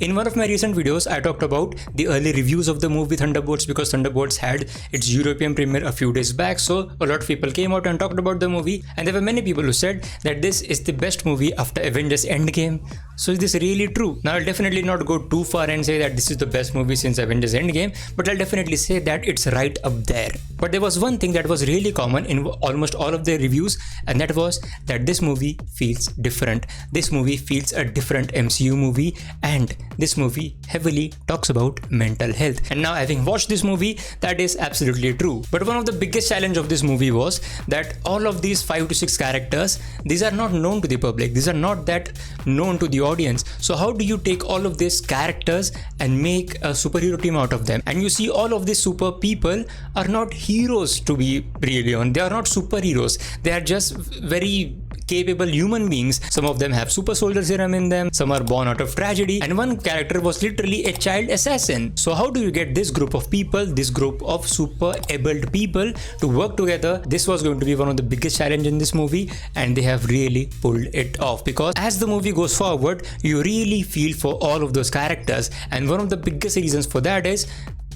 In one of my recent videos, I talked about the early reviews of the movie Thunderbolts because Thunderbolts had its European premiere a few days back, so a lot of people came out and talked about the movie, and there were many people who said that this is the best movie after Avengers Endgame. So is this really true? Now I'll definitely not go too far and say that this is the best movie since Avengers Endgame, but I'll definitely say that it's right up there. But there was one thing that was really common in almost all of the reviews, and that was that this movie feels different. This movie feels a different MCU movie, and this movie heavily talks about mental health. And now, having watched this movie, that is absolutely true. But one of the biggest challenge of this movie was that all of these 5 to 6 characters, these are not known to the public, these are not that known to the audience. So how do you take all of these characters and make a superhero team out of them? And you see, all of these super people are not heroes, to be really honest. They are not superheroes, they are just very capable human beings. Some of them have super soldier serum in them, some are born out of tragedy, and one character was literally a child assassin. So how do you get this group of people, this group of super abled people to work together? This was going to be one of the biggest challenge in this movie, and they have really pulled it off, because as the movie goes forward, you really feel for all of those characters. And one of the biggest reasons for that is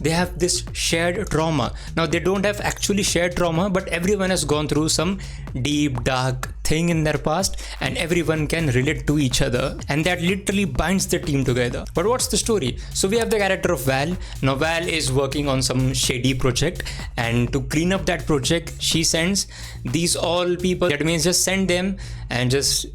they have this shared trauma. Now they don't have actually shared trauma, but everyone has gone through some deep dark thing in their past, and everyone can relate to each other, and that literally binds the team together. But what's the story? So we have the character of Val. Now Val is working on some shady project, and to clean up that project, she sends these all people. That means just send them and just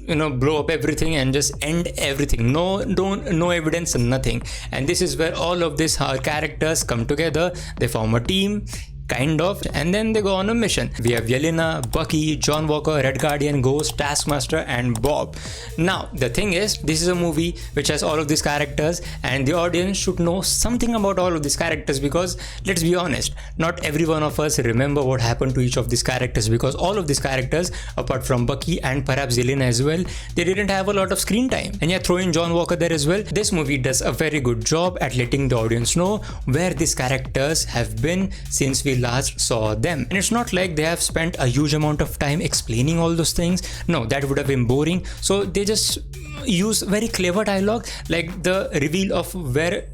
blow up everything and just end everything. No evidence, nothing. And this is where all of these characters come together. They form a team, kind of, and then they go on a mission. We have Yelena, Bucky, John Walker, Red Guardian, Ghost, Taskmaster, and Bob. Now the thing is, this is a movie which has all of these characters, and the audience should know something about all of these characters, because let's be honest, not every one of us remember what happened to each of these characters, because all of these characters, apart from Bucky and perhaps Yelena as well, they didn't have a lot of screen time. And yeah, throw in John Walker there as well. This movie does a very good job at letting the audience know where these characters have been since we last saw them. And it's not like they have spent a huge amount of time explaining all those things. No, that would have been boring. So they just use very clever dialogue, like the reveal of where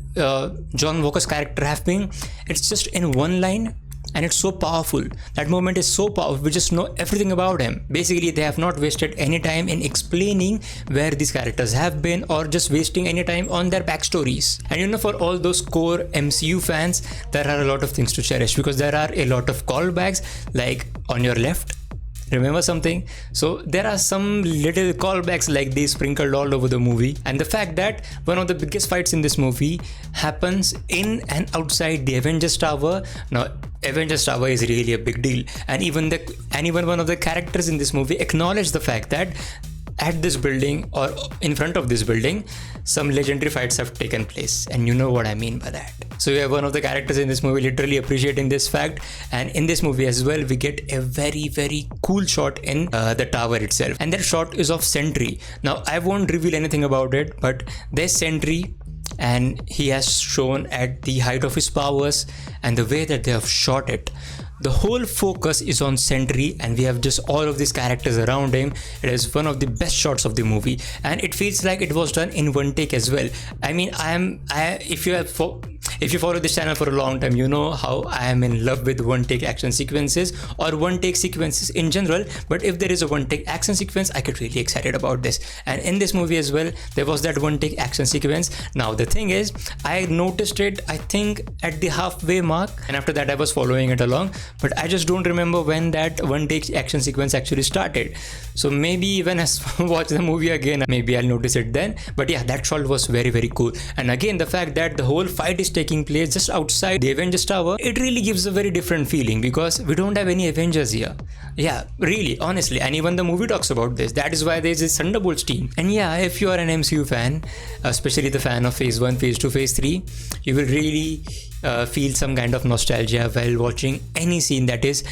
John Walker's character have been. It's just in one line, and it's so powerful. That moment is so powerful. We just know everything about him. Basically, they have not wasted any time in explaining where these characters have been, or just wasting any time on their backstories. And for all those core MCU fans, there are a lot of things to cherish, because there are a lot of callbacks, like on your left, remember something? So there are some little callbacks like these sprinkled all over the movie. And the fact that one of the biggest fights in this movie happens in and outside the Avengers Tower. Now Avengers Tower is really a big deal, and even one of the characters in this movie acknowledged the fact that at this building, or in front of this building, some legendary fights have taken place, and you know what I mean by that. So we have one of the characters in this movie literally appreciating this fact, and in this movie as well, we get a very, very cool shot in the tower itself, and that shot is of Sentry. Now I won't reveal anything about it, but there's Sentry, and he has shown at the height of his powers, and the way that they have shot it, the whole focus is on Sentry, and we have just all of these characters around him. It is one of the best shots of the movie, and it feels like it was done in one take as well. I mean, if you follow this channel for a long time, you know how I am in love with one-take action sequences, or one-take sequences in general. But if there is a one-take action sequence, I get really excited about this. And in this movie as well, there was that one-take action sequence. Now the thing is, I noticed it, I think, at the halfway mark, and after that I was following it along, but I just don't remember when that one-take action sequence actually started. So maybe when I watch the movie again, maybe I'll notice it then. But yeah, that shot was very, very cool. And again, the fact that the whole fight is taking place just outside the Avengers Tower, it really gives a very different feeling, because we don't have any Avengers here. Yeah, really, honestly, and even the movie talks about this. That is why there's this Thunderbolts team. And yeah, if you are an MCU fan, especially the fan of Phase 1, Phase 2, Phase 3, you will really feel some kind of nostalgia while watching any scene that is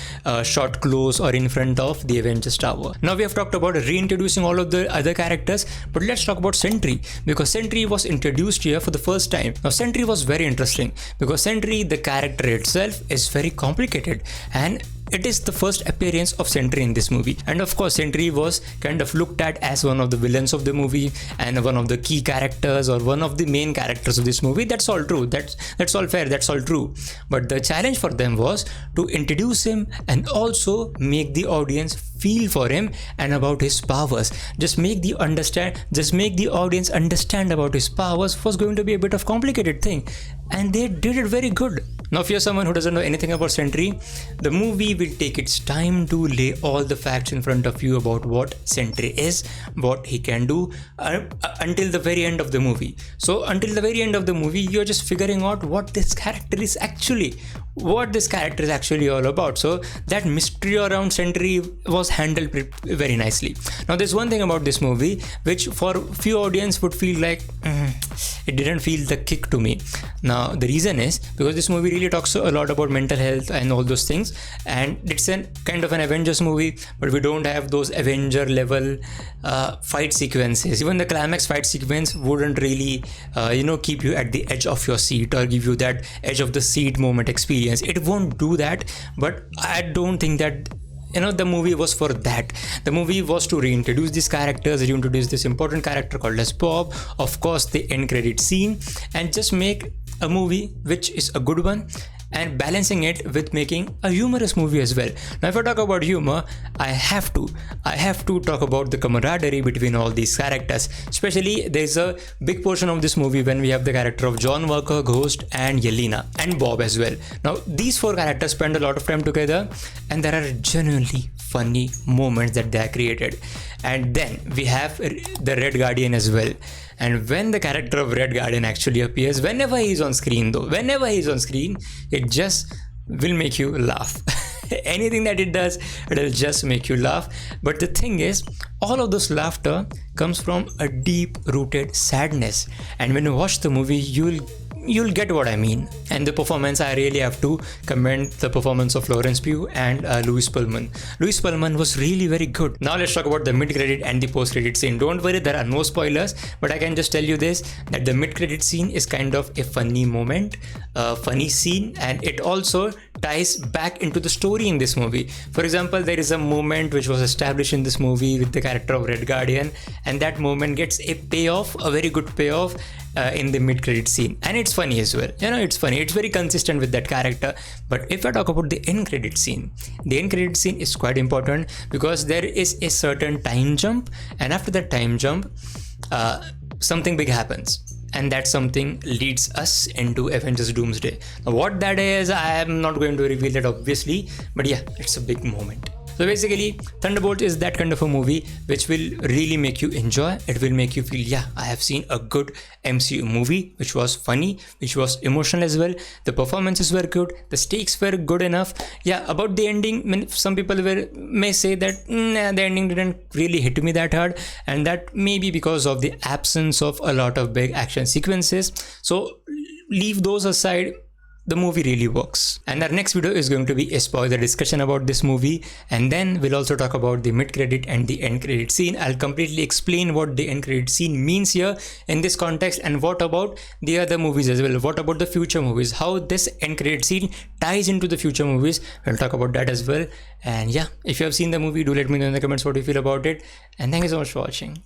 shot close or in front of the Avengers Tower. Now we have talked about reintroducing all of the other characters, but let's talk about Sentry, because Sentry was introduced here for the first time. Now Sentry was very interesting, because Sentry, the character itself, is very complicated, and it is the first appearance of Sentry in this movie. And of course, Sentry was kind of looked at as one of the villains of the movie and one of the key characters or one of the main characters of this movie. That's all true. That's all fair. That's all true. But the challenge for them was to introduce him and also make the audience feel for him and about his powers. Just make the audience understand about his powers was going to be a bit of complicated thing, and they did it very good. Now, if you're someone who doesn't know anything about Sentry, the movie will take its time to lay all the facts in front of you about what Sentry is, what he can do, until the very end of the movie. So until the very end of the movie, you're just figuring out what this character is actually all about. So that mystery around Sentry was handled very nicely. Now, there's one thing about this movie which for few audience would feel like it didn't feel the kick to me. Now, the reason is because this movie really talks a lot about mental health and all those things, and it's a kind of an Avengers movie, but we don't have those Avenger level fight sequences. Even the climax fight sequence wouldn't really keep you at the edge of your seat or give you that edge of the seat moment experience. It won't do that, but I don't think that the movie was for that. The movie was to reintroduce these characters, reintroduce this important character called as Bob, of course the end credit scene, and just make a movie which is a good one and balancing it with making a humorous movie as well. Now, if I talk about humor, I have to talk about the camaraderie between all these characters. Especially, there's a big portion of this movie when we have the character of John Walker, Ghost, and Yelena, and Bob as well. Now, these four characters spend a lot of time together, and there are genuinely funny moments that they are created. And then we have the Red Guardian as well. And when the character of Red Guardian actually appears, whenever he's on screen, it just will make you laugh. Anything that it does, it'll just make you laugh. But the thing is, all of this laughter comes from a deep-rooted sadness. And when you watch the movie, you'll get what I mean. And the performance, I really have to commend the performance of Florence Pugh and Louis Pullman. Louis Pullman was really very good. Now let's talk about the mid-credit and the post-credit scene. Don't worry, there are no spoilers, but I can just tell you this, that the mid-credit scene is kind of a funny moment, a funny scene, and it also ties back into the story in this movie. For example, there is a moment which was established in this movie with the character of Red Guardian, and that moment gets a payoff, a very good payoff in the mid-credit scene, and it's funny as well. It's funny, it's very consistent with that character. But if I talk about the end credit scene, the end credit scene is quite important because there is a certain time jump, and after that time jump, something big happens. And that something leads us into Avengers Doomsday. Now, what that is, I am not going to reveal that obviously, but yeah, it's a big moment. So basically, Thunderbolts is that kind of a movie which will really make you enjoy. It will make you feel, yeah, I have seen a good MCU movie which was funny, which was emotional as well. The performances were good, the stakes were good enough. Yeah, about the ending, some people may say that the ending didn't really hit me that hard, and that may be because of the absence of a lot of big action sequences. So leave those aside. The movie really works. And our next video is going to be a spoiler discussion about this movie, and then we'll also talk about the mid-credit and the end-credit scene. I'll completely explain what the end-credit scene means here in this context, and what about the other movies as well. What about the future movies? How this end-credit scene ties into the future movies. We'll talk about that as well. And yeah, if you have seen the movie, do let me know in the comments what you feel about it. And thank you so much for watching.